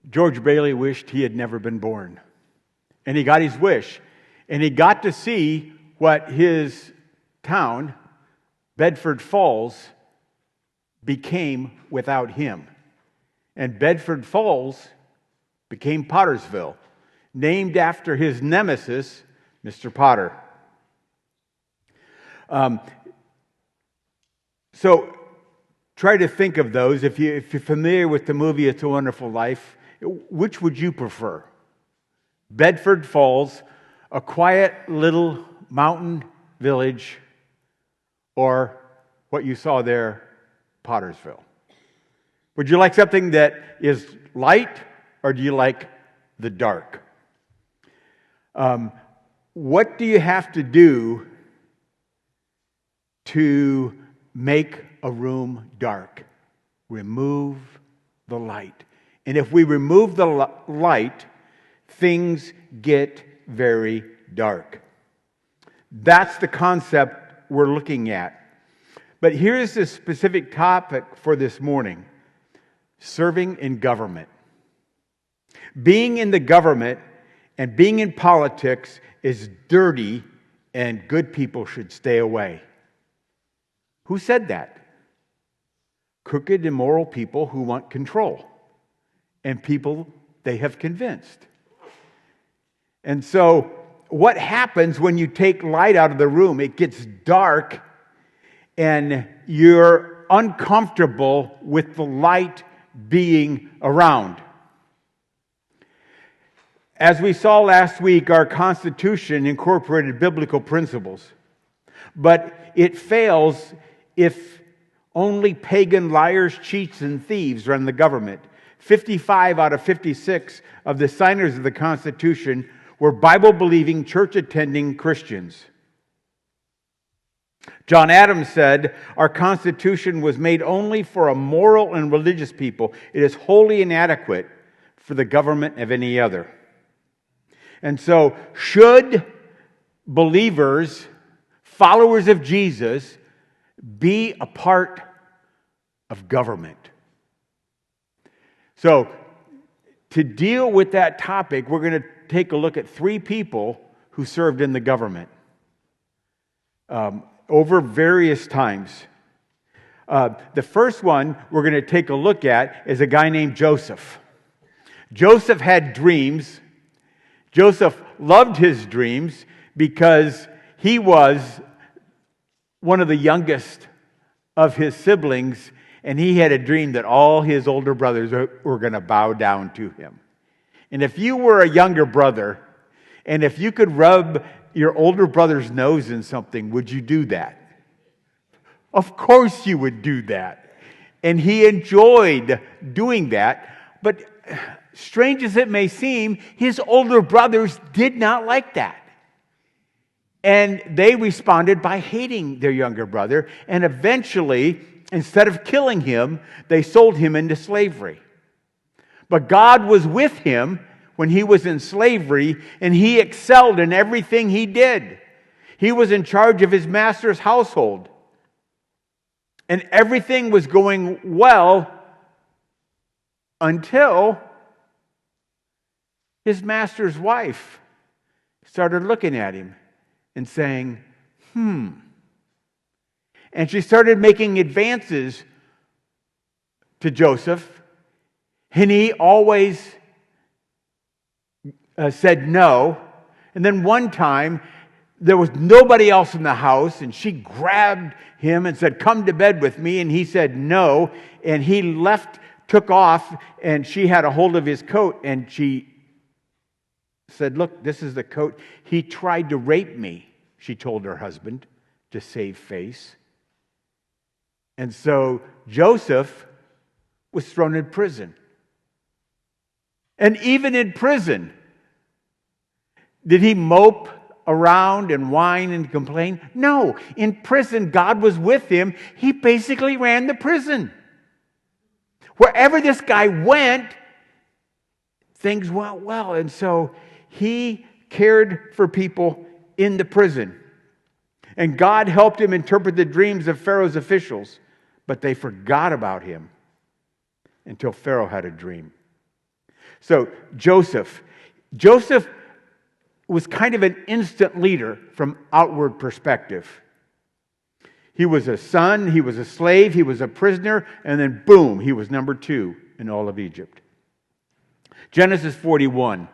George Bailey wished he had never been born. And he got his wish. And he got to see what his town, Bedford Falls, became without him. And Bedford Falls became Pottersville, named after his nemesis, Mr. Potter. So try to think of those. If you're familiar with the movie It's a Wonderful Life, which would you prefer? Bedford Falls, a quiet little mountain village, or what you saw there, Pottersville? Would you like something that is light, or do you like the dark? What do you have to do to make a room dark? Remove the light. And if we remove the light, things get very dark. That's the concept we're looking at. But here's the specific topic for this morning: serving in government. Being in the government and being in politics is dirty, and good people should stay away. Who said that? Crooked, immoral people who want control, and people they have convinced. And so, what happens when you take light out of the room? It gets dark, and you're uncomfortable with the light being around. As we saw last week, our Constitution incorporated biblical principles, but it fails if only pagan liars, cheats, and thieves run the government. 55 out of 56 of the signers of the Constitution were Bible-believing, church-attending Christians. John Adams said, "Our Constitution was made only for a moral and religious people. It is wholly inadequate for the government of any other." And so, should believers, followers of Jesus, be a part of government? So, to deal with that topic, we're going to take a look at three people who served in the government over various times. The first one we're going to take a look at is a guy named Joseph. Joseph had dreams. Joseph loved his dreams because he was one of the youngest of his siblings, and he had a dream that all his older brothers were going to bow down to him. And if you were a younger brother, and if you could rub your older brother's nose in something, would you do that? Of course you would do that. And he enjoyed doing that. But strange as it may seem, his older brothers did not like that. And they responded by hating their younger brother. And eventually, instead of killing him, they sold him into slavery. But God was with him when he was in slavery, and he excelled in everything he did. He was in charge of his master's household. And everything was going well until his master's wife started looking at him and saying, And she started making advances to Joseph, and he always said no. And then one time, there was nobody else in the house, and she grabbed him and said, "Come to bed with me." And he said no, and he left, took off, and she had a hold of his coat, and she said, "Look, this is the coat. He tried to rape me," she told her husband to save face. And so Joseph was thrown in prison. And even in prison, did he mope around and whine and complain? No. In prison, God was with him. He basically ran the prison. Wherever this guy went, things went well. And so he cared for people in the prison. And God helped him interpret the dreams of Pharaoh's officials. But they forgot about him until Pharaoh had a dream. So Joseph was kind of an instant leader from outward perspective. He was a son, he was a slave, he was a prisoner, and then boom, he was number 2 in all of Egypt. Genesis 41,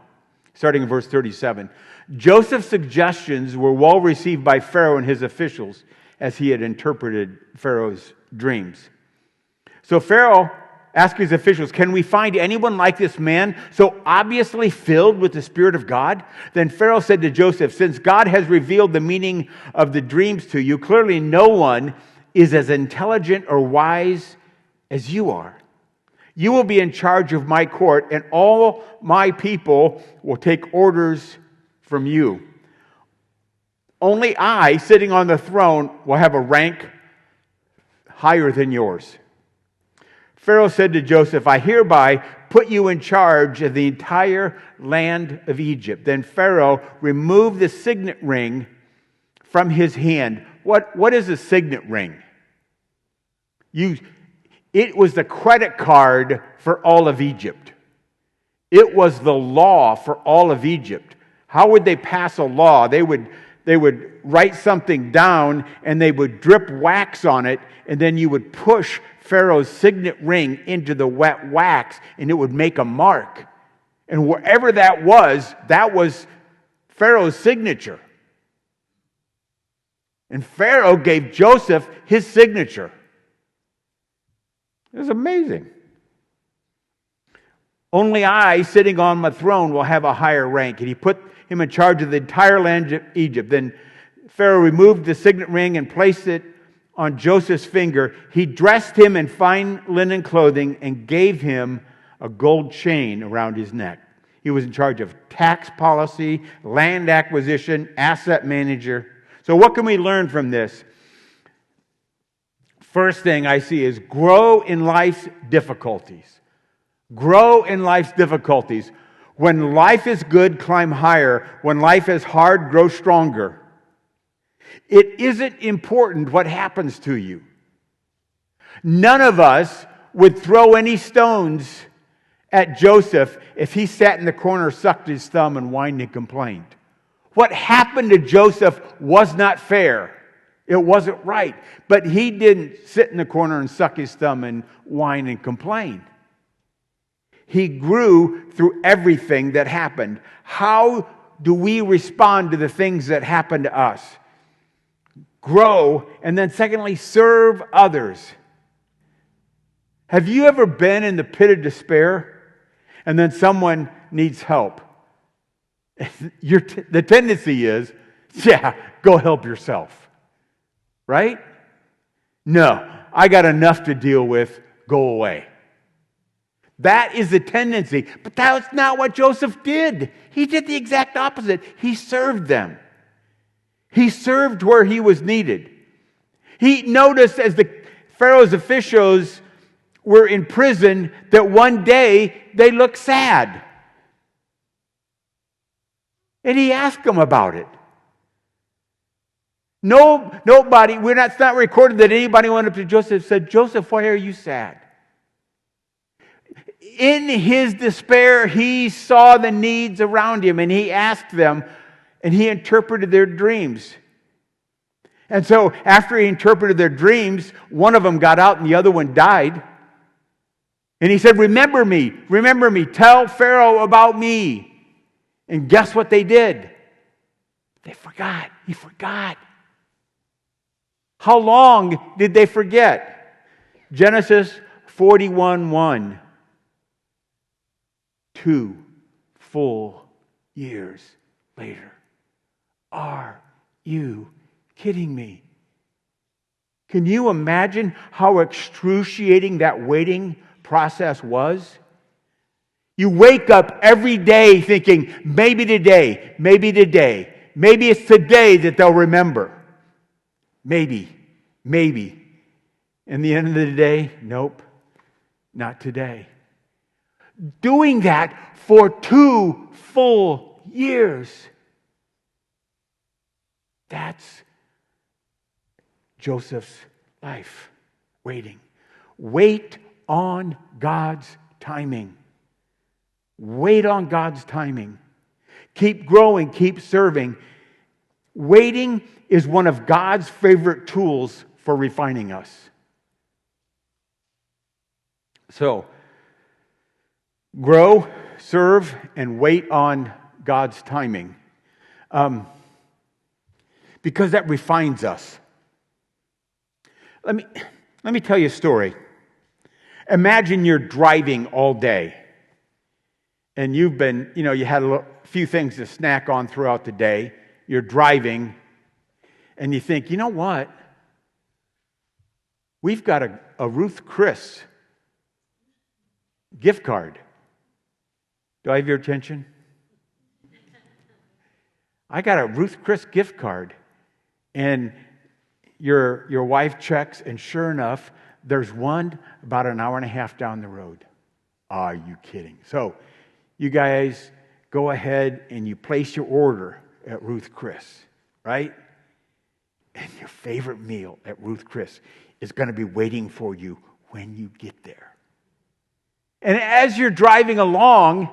starting in verse 37. Joseph's suggestions were well received by Pharaoh and his officials as he had interpreted Pharaoh's dreams. So Pharaoh asked his officials, "Can we find anyone like this man, so obviously filled with the Spirit of God?" Then Pharaoh said to Joseph, "Since God has revealed the meaning of the dreams to you, clearly no one is as intelligent or wise as you are. You will be in charge of my court, and all my people will take orders from you. Only I, sitting on the throne, will have a rank higher than yours." Pharaoh said to Joseph, "I hereby put you in charge of the entire land of Egypt." Then Pharaoh removed the signet ring from his hand. What is a signet ring? It was the credit card for all of Egypt. It was the law for all of Egypt. How would they pass a law? They would write something down and they would drip wax on it, and then you would push Pharaoh's signet ring into the wet wax and it would make a mark. And wherever that was Pharaoh's signature. And Pharaoh gave Joseph his signature. It was amazing. "Only I, sitting on my throne, will have a higher rank." And he put him in charge of the entire land of Egypt. Then Pharaoh removed the signet ring and placed it on Joseph's finger. He dressed him in fine linen clothing and gave him a gold chain around his neck. He was in charge of tax policy, land acquisition, asset manager. So what can we learn from this? First thing I see is grow in life's difficulties. Grow in life's difficulties. When life is good, climb higher. When life is hard, grow stronger. It isn't important what happens to you. None of us would throw any stones at Joseph if he sat in the corner, sucked his thumb, and whined and complained. What happened to Joseph was not fair. It wasn't right. But he didn't sit in the corner and suck his thumb and whine and complain. He grew through everything that happened. How do we respond to the things that happen to us? Grow, and then secondly, serve others. Have you ever been in the pit of despair and then someone needs help? The tendency is, yeah, go help yourself. Right? No, I got enough to deal with, go away. That is the tendency. But that's not what Joseph did. He did the exact opposite. He served them. He served where he was needed. He noticed as the Pharaoh's officials were in prison that one day they looked sad. And he asked them about it. Nobody, it's not recorded that anybody went up to Joseph and said, "Joseph, why are you sad?" In his despair, he saw the needs around him and he asked them and he interpreted their dreams. And so after he interpreted their dreams, one of them got out and the other one died. And he said, remember me, tell Pharaoh about me." And guess what they did? They forgot. He forgot. How long did they forget? Genesis 41:1. 2 full years later. Are you kidding me? Can you imagine how excruciating that waiting process was? You wake up every day thinking, maybe today, maybe it's today that they'll remember. Maybe. And the end of the day, nope, not today. Doing that for 2 full years. That's Joseph's life. Waiting. Wait on God's timing. Wait on God's timing. Keep growing, keep serving. Waiting is one of God's favorite tools for refining us. So, grow, serve, and wait on God's timing. Because that refines us. Let me tell you a story. Imagine you're driving all day. And you had a few things to snack on throughout the day. You're driving, and you think, you know what? We've got a Ruth Chris gift card. Do I have your attention? I got a Ruth Chris gift card. And your wife checks, and sure enough, there's one about an hour and a half down the road. Are you kidding? So, you guys go ahead and you place your order at Ruth Chris, right? And your favorite meal at Ruth Chris is going to be waiting for you when you get there. And as you're driving along,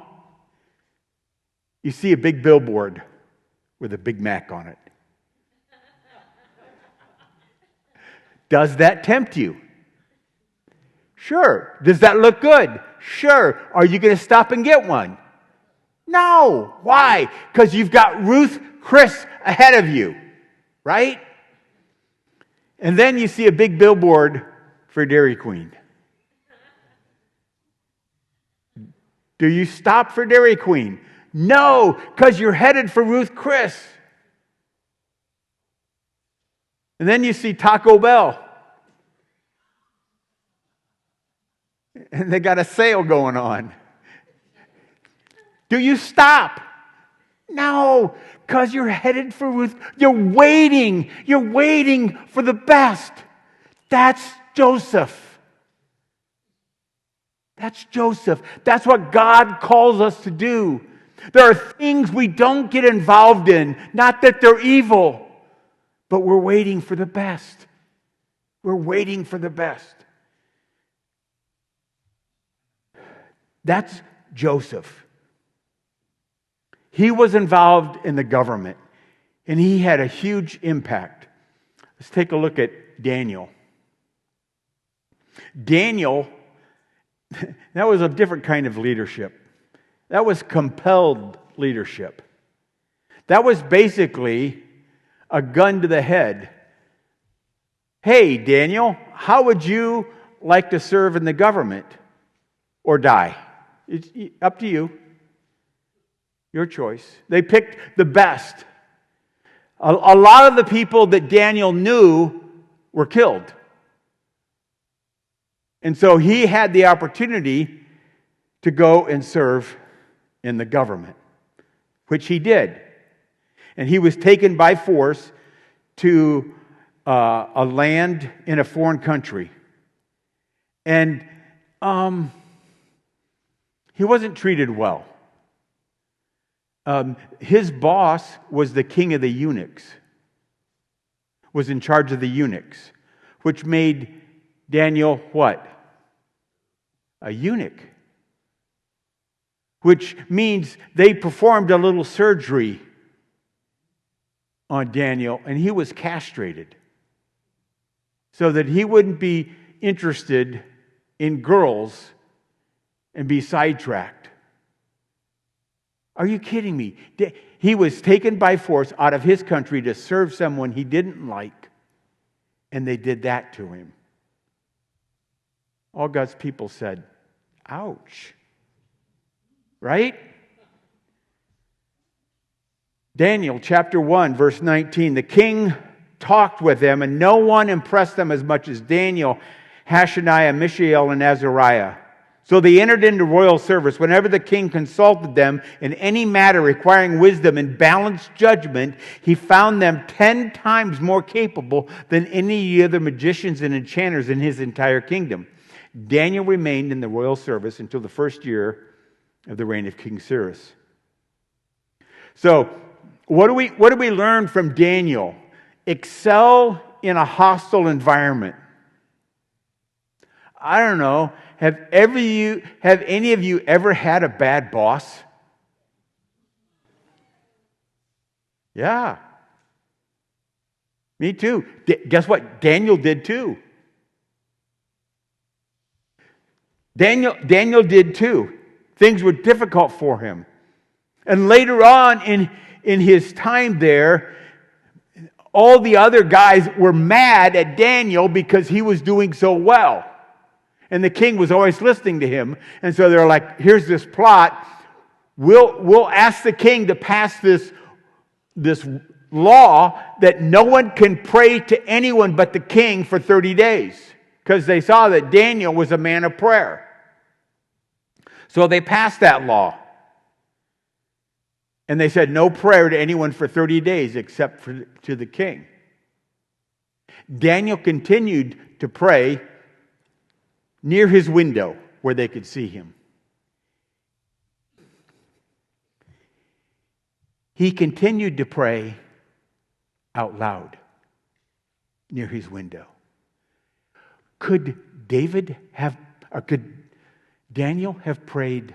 you see a big billboard with a Big Mac on it. Does that tempt you? Sure. Does that look good? Sure. Are you going to stop and get one? No. Why? Because you've got Ruth Chris ahead of you, right? And then you see a big billboard for Dairy Queen. Do you stop for Dairy Queen? No, because you're headed for Ruth Chris. And then you see Taco Bell. And they got a sale going on. Do you stop? No, because you're headed for Ruth. You're waiting for the best. That's Joseph. That's Joseph. That's what God calls us to do. There are things we don't get involved in. Not that they're evil, but we're waiting for the best. We're waiting for the best. That's Joseph. He was involved in the government, and he had a huge impact. Let's take a look at Daniel. Daniel, that was a different kind of leadership. That was compelled leadership. That was basically a gun to the head. Hey, Daniel, how would you like to serve in the government or die? It's up to you. Your choice. They picked the best. A lot of the people that Daniel knew were killed. And so he had the opportunity to go and serve in the government, which he did. And he was taken by force to a land in a foreign country. And he wasn't treated well. His boss was the king of the eunuchs, was in charge of the eunuchs, which made Daniel what? A eunuch. Which means they performed a little surgery on Daniel, and he was castrated so that he wouldn't be interested in girls and be sidetracked. Are you kidding me? He was taken by force out of his country to serve someone he didn't like, and they did that to him. All God's people said, ouch. Right? Daniel chapter 1, verse 19. The king talked with them, and no one impressed them as much as Daniel, Hananiah, Mishael, and Azariah. So they entered into royal service. Whenever the king consulted them in any matter requiring wisdom and balanced judgment, he found them 10 times more capable than any other magicians and enchanters in his entire kingdom. Daniel remained in the royal service until the first year of the reign of King Cyrus. So, what do we learn from Daniel? Excel in a hostile environment. I don't know. Have any of you ever had a bad boss? Yeah. Me too. Guess what? Daniel did too. Daniel did too. Things were difficult for him. And later on in his time there, all the other guys were mad at Daniel because he was doing so well. And the king was always listening to him. And so they're like, here's this plot. We'll ask the king to pass this law that no one can pray to anyone but the king for 30 days. Because they saw that Daniel was a man of prayer. So they passed that law. And they said no prayer to anyone for 30 days except to the king. Daniel continued to pray near his window where they could see him. He continued to pray out loud near his window. Could Daniel have prayed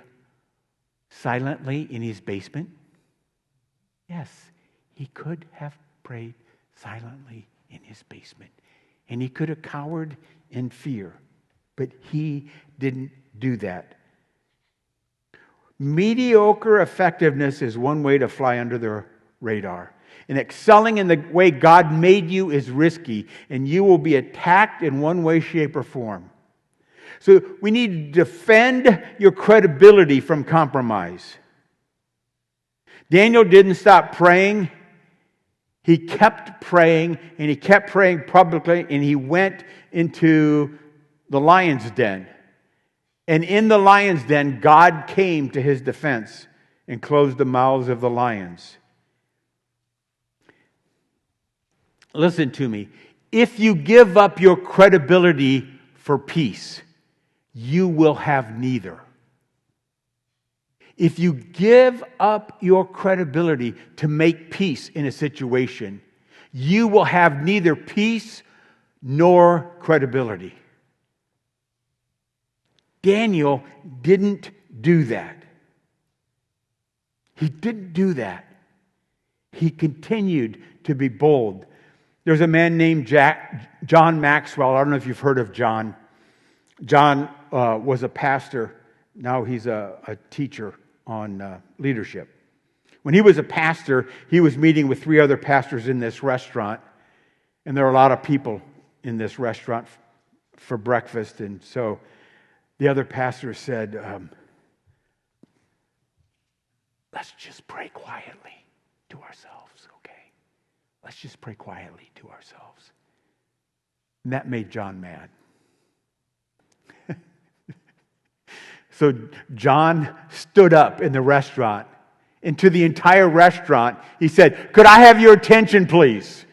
silently in his basement? Yes, he could have prayed silently in his basement. And he could have cowered in fear. But he didn't do that. Mediocre effectiveness is one way to fly under the radar. And excelling in the way God made you is risky, and you will be attacked in one way, shape, or form. So we need to defend your credibility from compromise. Daniel didn't stop praying. He kept praying, and he kept praying publicly, and he went into the lion's den. And in the lion's den, God came to his defense and closed the mouths of the lions. Listen to me. If you give up your credibility for peace, you will have neither. If you give up your credibility to make peace in a situation, you will have neither peace nor credibility. Daniel didn't do that. He didn't do that. He continued to be bold. There's a man named John Maxwell. I don't know if you've heard of John. John was a pastor. Now he's a teacher on leadership. When he was a pastor, he was meeting with 3 other pastors in this restaurant. And there were a lot of people in this restaurant for breakfast. And so the other pastor said, let's just pray quietly to ourselves, okay? Let's just pray quietly to ourselves. And that made John mad. So John stood up in the restaurant, and to the entire restaurant, he said, could I have your attention, please?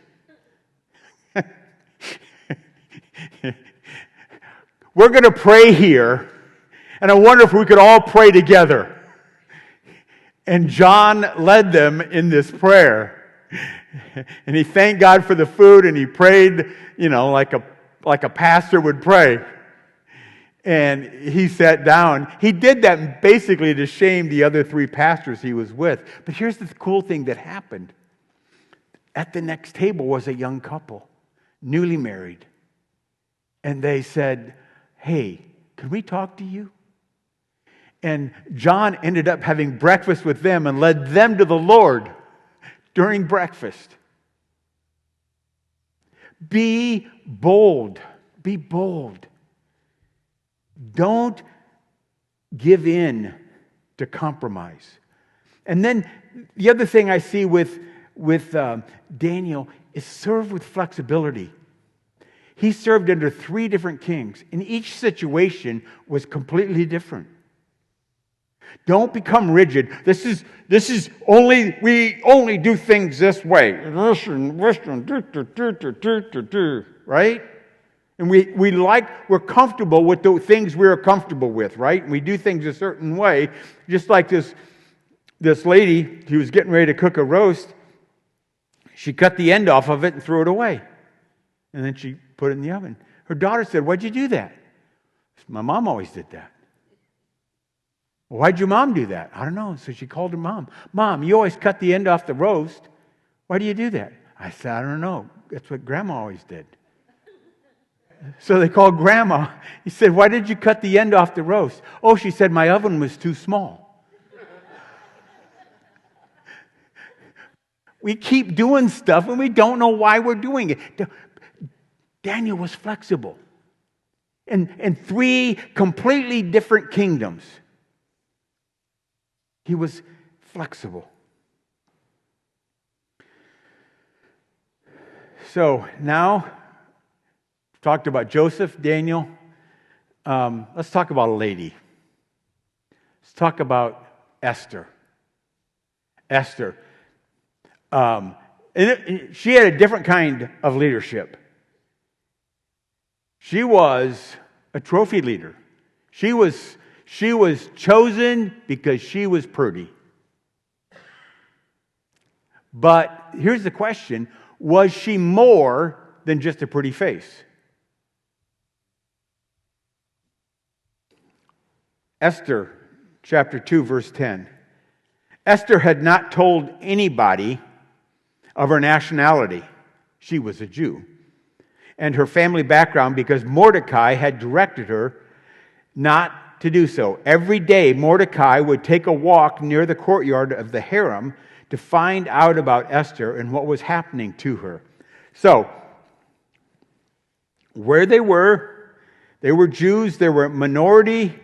We're going to pray here, and I wonder if we could all pray together. And John led them in this prayer. And he thanked God for the food, and he prayed, like a pastor would pray. And he sat down. He did that basically to shame the other 3 pastors he was with. But here's the cool thing that happened. At the next table was a young couple, newly married. And they said, hey, can we talk to you? And John ended up having breakfast with them and led them to the Lord during breakfast. Be bold. Be bold. Don't give in to compromise. And then the other thing I see with Daniel is serve with flexibility. He served under 3 different kings, and each situation was completely different. Don't become rigid. This is only, we only do things this way. Right? And we're comfortable with the things we're comfortable with, right? And we do things a certain way. Just like this lady, she was getting ready to cook a roast. She cut the end off of it and threw it away. And then she put it in the oven. Her daughter said, "Why'd you do that?" "My mom always did that." "Well, why'd your mom do that?" "I don't know." So she called her mom. "Mom, you always cut the end off the roast. Why do you do that?" I said, "I don't know. That's what Grandma always did." So they called Grandma. He said, "Why did you cut the end off the roast?" "Oh," she said, "my oven was too small." We keep doing stuff and we don't know why we're doing it. Daniel was flexible. In 3 completely different kingdoms, he was flexible. So now, talked about Joseph, Daniel. Let's talk about a lady. Let's talk about Esther. Esther. She had a different kind of leadership. She was a trophy leader. She was chosen because she was pretty. But here's the question: was she more than just a pretty face? Esther chapter 2, verse 10. Esther had not told anybody of her nationality. She was a Jew. And her family background because Mordecai had directed her not to do so. Every day, Mordecai would take a walk near the courtyard of the harem to find out about Esther and what was happening to her. So, where they were Jews, they were a minority,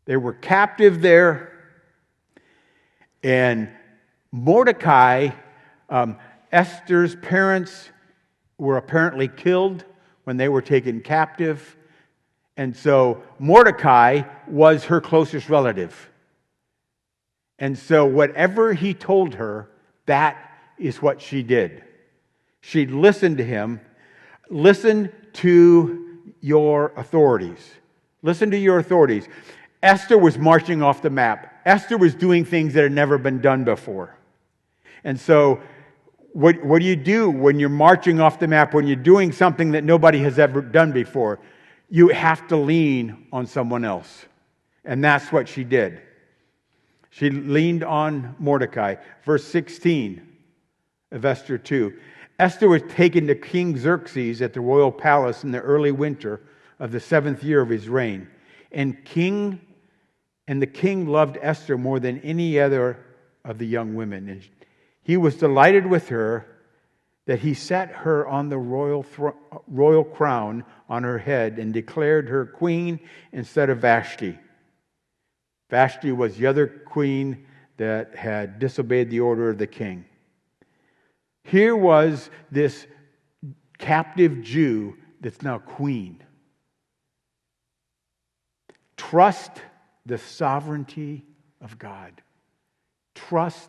they were captive there, and Mordecai, Esther's parents were apparently killed when they were taken captive. And so Mordecai was her closest relative. And so whatever he told her, that is what she did. She listened to him. Listen to your authorities. Listen to your authorities. Esther was marching off the map. Esther was doing things that had never been done before. And so what do you do when you're marching off the map, when you're doing something that nobody has ever done before? You have to lean on someone else. And that's what she did. She leaned on Mordecai. Verse 16 of Esther 2. Esther was taken to King Xerxes at the royal palace in the early winter of the 7th year of his reign. And the king loved Esther more than any other of the young women. And he was delighted with her that he set her on the royal crown on her head and declared her queen instead of Vashti. Vashti was the other queen that had disobeyed the order of the king. Here was this captive Jew that's now queen. Trust the sovereignty of God. Trust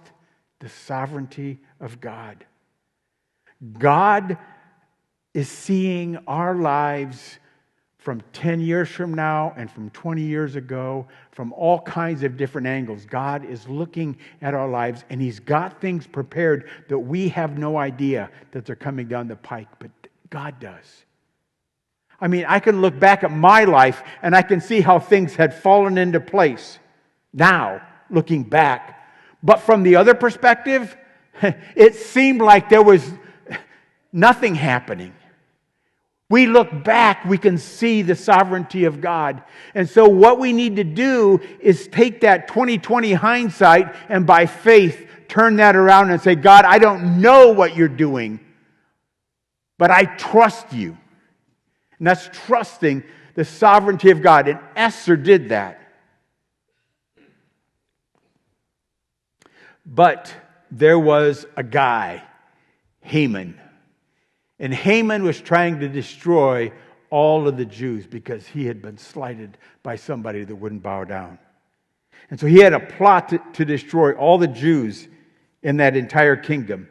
the sovereignty of God. God is seeing our lives from 10 years from now and from 20 years ago, from all kinds of different angles. God is looking at our lives, and He's got things prepared that we have no idea that they're coming down the pike, but God does. I mean, I can look back at my life and I can see how things had fallen into place now, looking back. But from the other perspective, it seemed like there was nothing happening. We look back, we can see the sovereignty of God. And so what we need to do is take that 20/20 hindsight and by faith turn that around and say, God, I don't know what you're doing, but I trust you. And that's trusting the sovereignty of God. And Esther did that. But there was a guy, Haman. And Haman was trying to destroy all of the Jews because he had been slighted by somebody that wouldn't bow down. And so he had a plot to destroy all the Jews in that entire kingdom.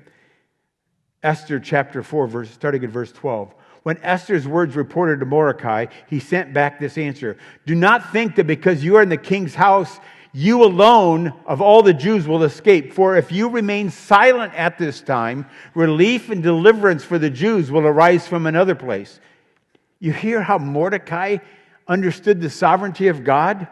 Esther chapter 4, starting at verse 12. When Esther's words reported to Mordecai, he sent back this answer. Do not think that because you are in the king's house, you alone of all the Jews will escape. For if you remain silent at this time, relief and deliverance for the Jews will arise from another place. You hear how Mordecai understood the sovereignty of God?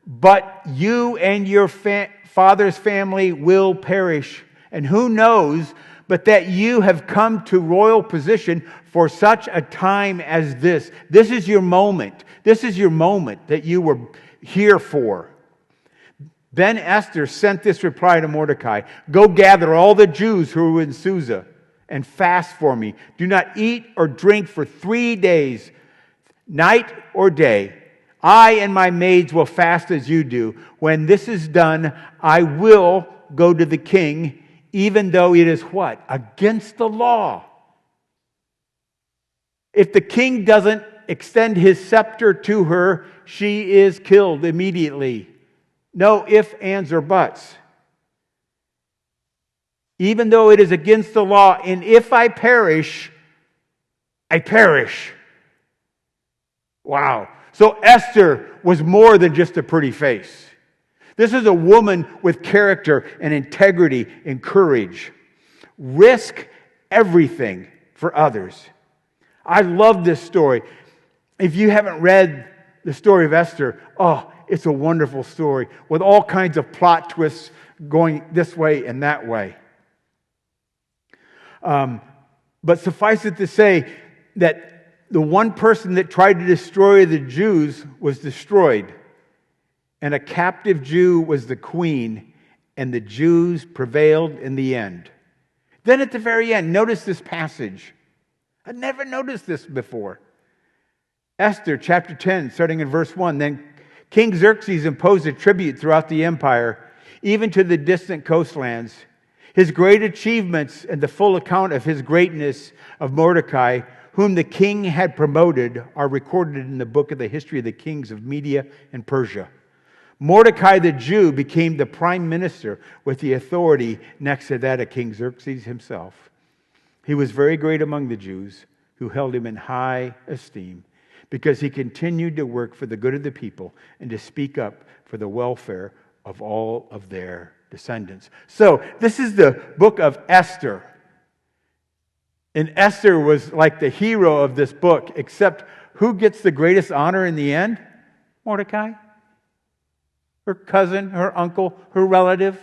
But you and your father's family will perish. And who knows but that you have come to royal position for such a time as this. This is your moment. This is your moment that you were here for. Then Esther sent this reply to Mordecai. Go gather all the Jews who are in Susa and fast for me. Do not eat or drink for 3 days, night or day. I and my maids will fast as you do. When this is done, I will go to the king, even though it is what? Against the law. If the king doesn't extend his scepter to her, she is killed immediately. No ifs, ands, or buts. Even though it is against the law, and if I perish, I perish. Wow. So Esther was more than just a pretty face. This is a woman with character and integrity and courage. Risk everything for others. I love this story. If you haven't read the story of Esther, it's a wonderful story with all kinds of plot twists going this way and that way. But suffice it to say that the one person that tried to destroy the Jews was destroyed. And a captive Jew was the queen, and the Jews prevailed in the end. Then at the very end, notice this passage. I'd never noticed this before. Esther chapter 10, starting in verse 1. Then King Xerxes imposed a tribute throughout the empire, even to the distant coastlands. His great achievements and the full account of his greatness of Mordecai, whom the king had promoted, are recorded in the book of the history of the kings of Media and Persia. Mordecai the Jew became the prime minister with the authority next to that of King Xerxes himself. He was very great among the Jews, who held him in high esteem, because he continued to work for the good of the people and to speak up for the welfare of all of their descendants. So, this is the book of Esther. And Esther was like the hero of this book, except who gets the greatest honor in the end? Mordecai. Her cousin, her uncle, her relative.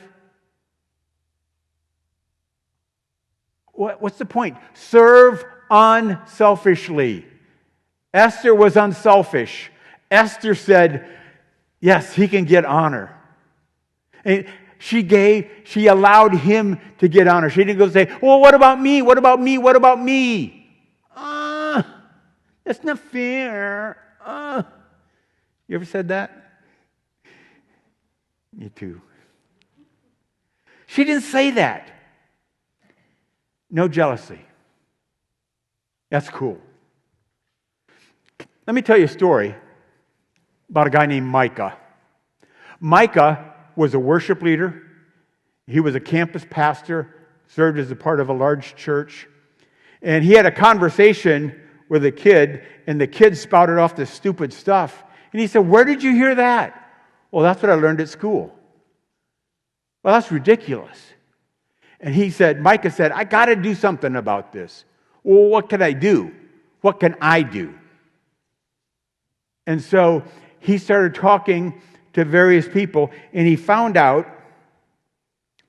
What's the point? Serve unselfishly. Esther was unselfish. Esther said, yes, he can get honor. And she allowed him to get honor. She didn't go say, well, what about me? What about me? What about me? That's not fair. You ever said that? Me too. She didn't say that. No jealousy. That's cool. Let me tell you a story about a guy named Micah. Micah was a worship leader. He was a campus pastor, served as a part of a large church. And he had a conversation with a kid, and the kid spouted off this stupid stuff. And he said, where did you hear that? Well, that's what I learned at school. Well, that's ridiculous. And Micah said, I got to do something about this. Well, what can I do? What can I do? And so he started talking to various people, and he found out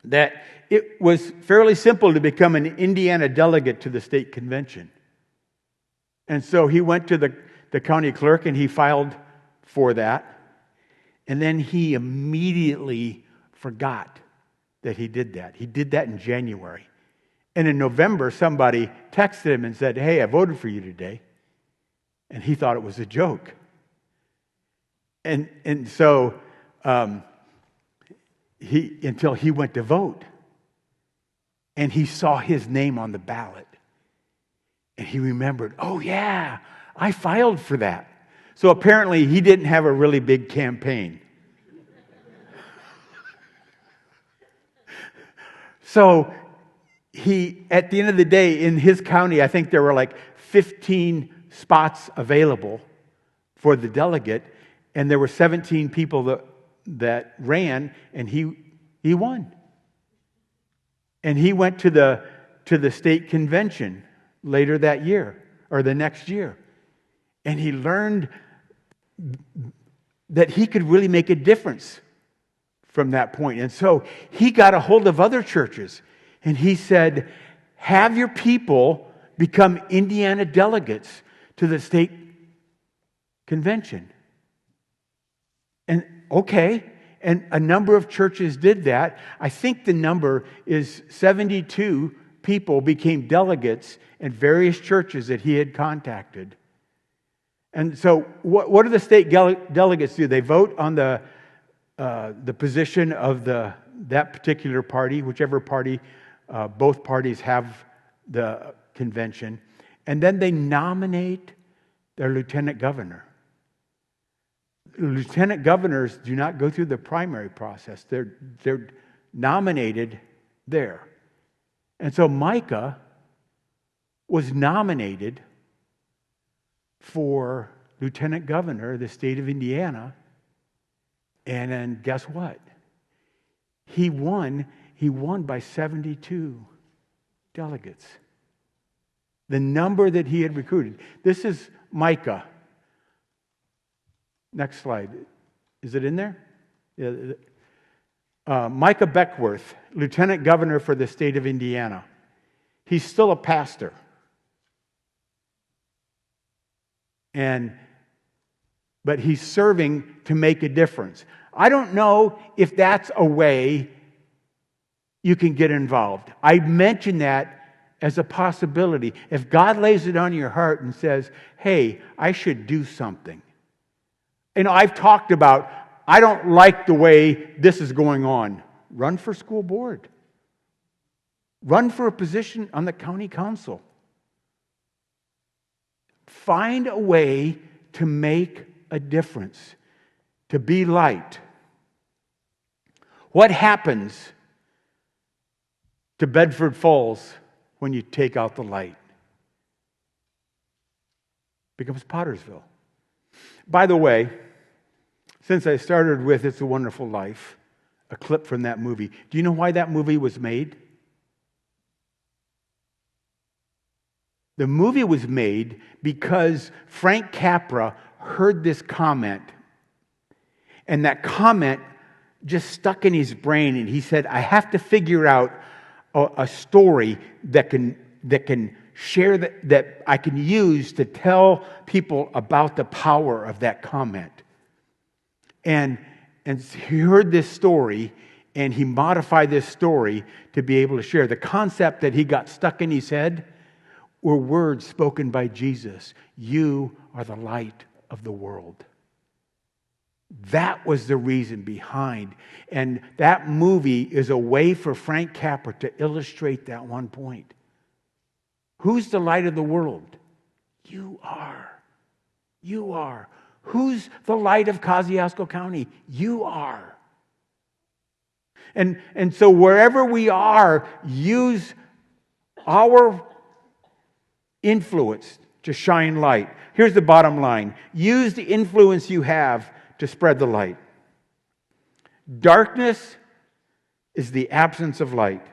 that it was fairly simple to become an Indiana delegate to the state convention. And so he went to the county clerk, and he filed for that. And then he immediately forgot that he did that. He did that in January. And in November, somebody texted him and said, hey, I voted for you today. And he thought it was a joke. And so until he went to vote. and he saw his name on the ballot. And he remembered, oh yeah, I filed for that. So apparently he didn't have a really big campaign. So he, at the end of the day, in his county, I think there were like 15 spots available for the delegate, and there were 17 people that ran, and he won. And he went to the state convention later that year, or the next year. And he learned that he could really make a difference from that point. And so he got a hold of other churches, and he said, have your people become Indiana delegates to the state convention. And okay, and a number of churches did that. I think the number is 72 people became delegates in various churches that he had contacted. And so what do the state delegates do? They vote on the position of that particular party, whichever party, both parties have the convention, and then they nominate their lieutenant governor. Lieutenant governors do not go through the primary process. They're nominated there. And so Micah was nominated for lieutenant governor of the state of Indiana. And then guess what? He won by 72 delegates. The number that he had recruited. This is Micah. Next slide. Is it in there? Yeah. Micah Beckworth, lieutenant governor for the state of Indiana. He's still a pastor. But he's serving to make a difference. I don't know if that's a way you can get involved. I mention that as a possibility. If God lays it on your heart and says, hey, I should do something. I've talked about, I don't like the way this is going on. Run for school board. Run for a position on the county council. Find a way to make a difference, to be light. What happens to Bedford Falls when you take out the light? It becomes Pottersville. By the way, since I started with It's a Wonderful Life, a clip from that movie, do you know why that movie was made? The movie was made because Frank Capra heard this comment, and that comment just stuck in his brain, and he said, I have to figure out a story that can share, that I can use to tell people about the power of that comment. And he heard this story, and he modified this story to be able to share. The concept that he got stuck in his head were words spoken by Jesus. You are the light of the world. That was the reason behind. And that movie is a way for Frank Capra to illustrate that one point. Who's the light of the world? You are. You are. Who's the light of Kosciuszko County? You are. And so wherever we are, use our influence to shine light. Here's the bottom line. Use the influence you have to spread the light. Darkness is the absence of light.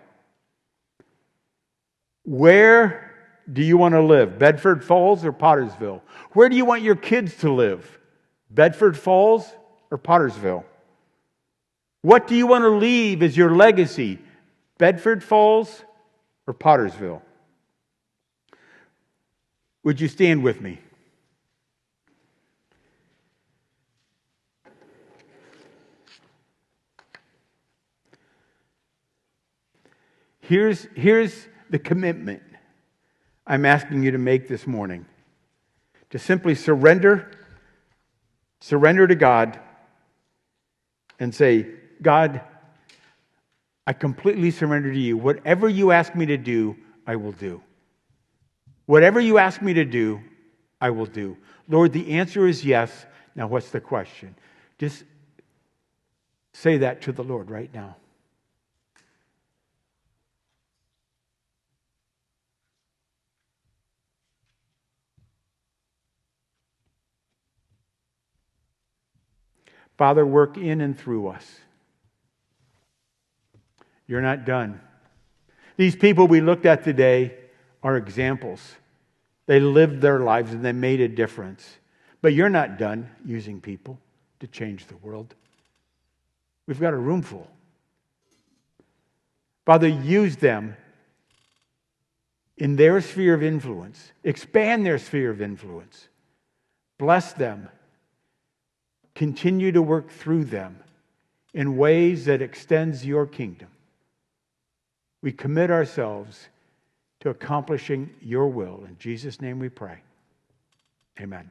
Where do you want to live? Bedford Falls or Pottersville? Where do you want your kids to live? Bedford Falls or Pottersville? What do you want to leave as your legacy? Bedford Falls or Pottersville? Would you stand with me? Here's the commitment I'm asking you to make this morning. To simply surrender to God and say, God, I completely surrender to you. Whatever you ask me to do, I will do. Whatever you ask me to do, I will do. Lord, the answer is yes. Now, what's the question? Just say that to the Lord right now. Father, work in and through us. You're not done. These people we looked at today are examples. They lived their lives and they made a difference. But you're not done using people to change the world. We've got a room full. Father, use them in their sphere of influence. Expand their sphere of influence. Bless them. Continue to work through them in ways that extends your kingdom. We commit ourselves to accomplishing your will. In Jesus' name we pray. Amen.